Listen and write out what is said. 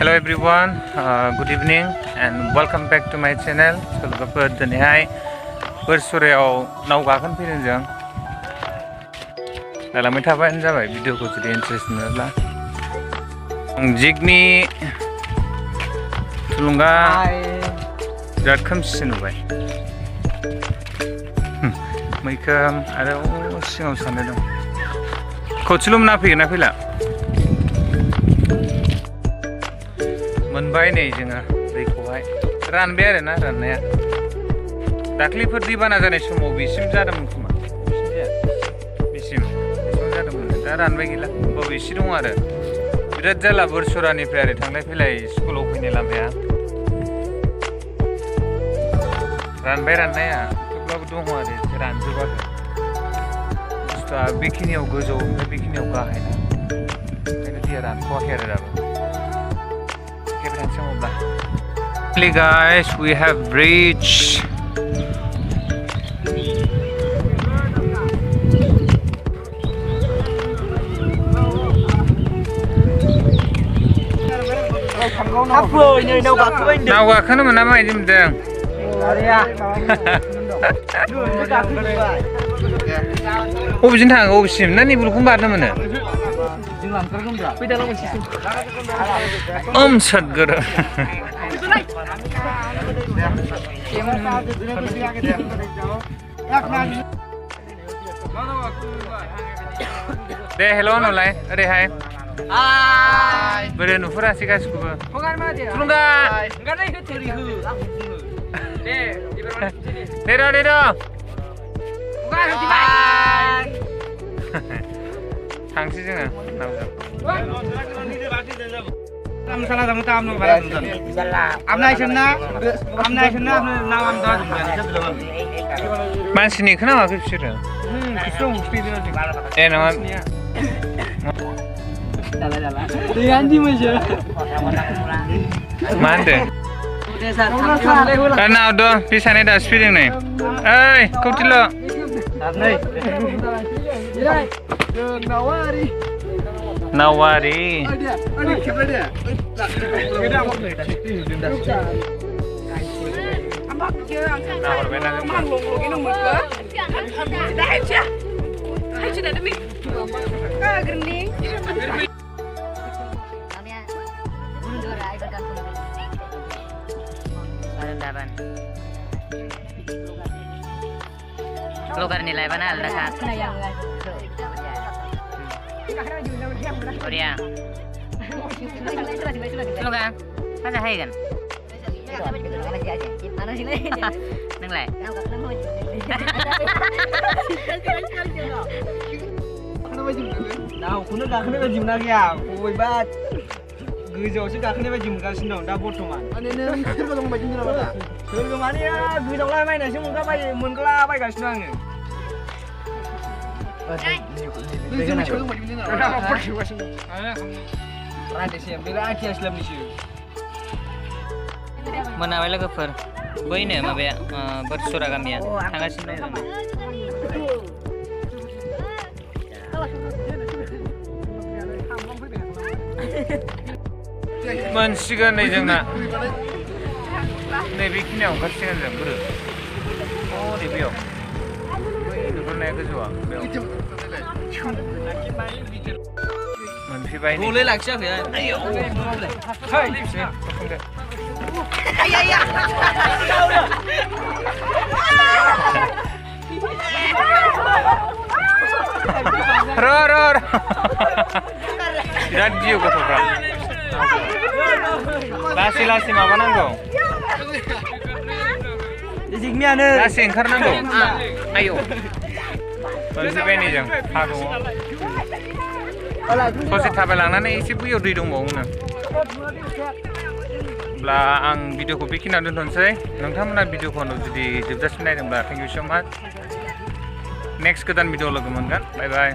Hello everyone, good evening and welcome back to my channel. Solgapur dinihai Borshijhoraयाव नाव गाखोनो फैदों जों. लालांबाय थाबानो जाबाय भिडिअखौ जुदि इन्टारेस्ट मोनोब्ला. जिगनि थुलुंगा बिराद खोमसि नुबाय. मैखोम आरो सिङाव साननो दं. खौथिलुम ना फैगोन ना फैला? मोनबाय नै जोङो दैखौहाय रानबाय आरो ना राननाया. दाख्लैफोर दैबाना जानाय समाव बेसिम जादोंमोन खोमा. बेसिम जादोंमोन. दा रानबाय गैला. होमबाबो एसे दं आरो. बिराद जाला बोरसरानिफ्राय आरो थांलाय फैलाय स्कुलाव फैनाय लामाया. रानबाय राननाया थेवब्लाबो दङ आरो रानजोबाखै. बुस्थुआ बेखिनियाव गोजौ ओमफ्राय बेखिनियाव गाहाय ना. ओंखायनो दैया रानथ'वाखै आरो दाबो. Finally guys, we have reached नाव गाखोनो मोना माबायदि मोनदों? बबेजों थाङो बबेसिम ना निबुलखौनो बारनो मोनो? सदगुरु दे हेल' होनलाय ओरैहाय बोरै नुफुरासै गासिखौबो थुलुंगा दे थांसै जोङो नावजों. मानसिनि खोनावाखै बिसोरो? ए नङा मा होनदों? नाव दं बिसानै दासो फैदों नै. ओइ Kautil' नावारि Keluar nilai mana dekat? Korea. Lu kan? Mana hai kan? Neng lại. Nào, cũng gak kena baju nak ya, koi bat. Gejau sih gak kena baju muka sini dong, dah botoman. Ane terus baju ni apa? Terus mana ya? Gejau lah main nasi muka baju, muka lah baju kat sini. Mana awalnya kefer, boy ni mabaya Borshijhora kami ya, tangga sini. मोनसिगोन नै जोंना नैबेखिनियाव ओंखारसिगोन जों बोरो नैबेयाव नुहुरनाया गोजौआ बेयाव मोनफैबाय गले लाखियाखै आयौ र बिराद गियो गथ'फ्रा. लासै लासै माबानांगौ. लासै ओंखारनांगौ. आयौ मोनफैबाय नै जों हा दङ. ससे थाबायलांनानै एसे बैयाव दै दंबावोनो. अब्ला आं भिडिअखौ बेखिनियाव दोनथ'नोसै. नोंथांमोना भिडिअखौ जुदि जोबजासिम नायदोंब्ला थेंक इउ स' माच. नेक्स्ट गोदान भिडिअ लोगो मोनगोन. बाय बाय.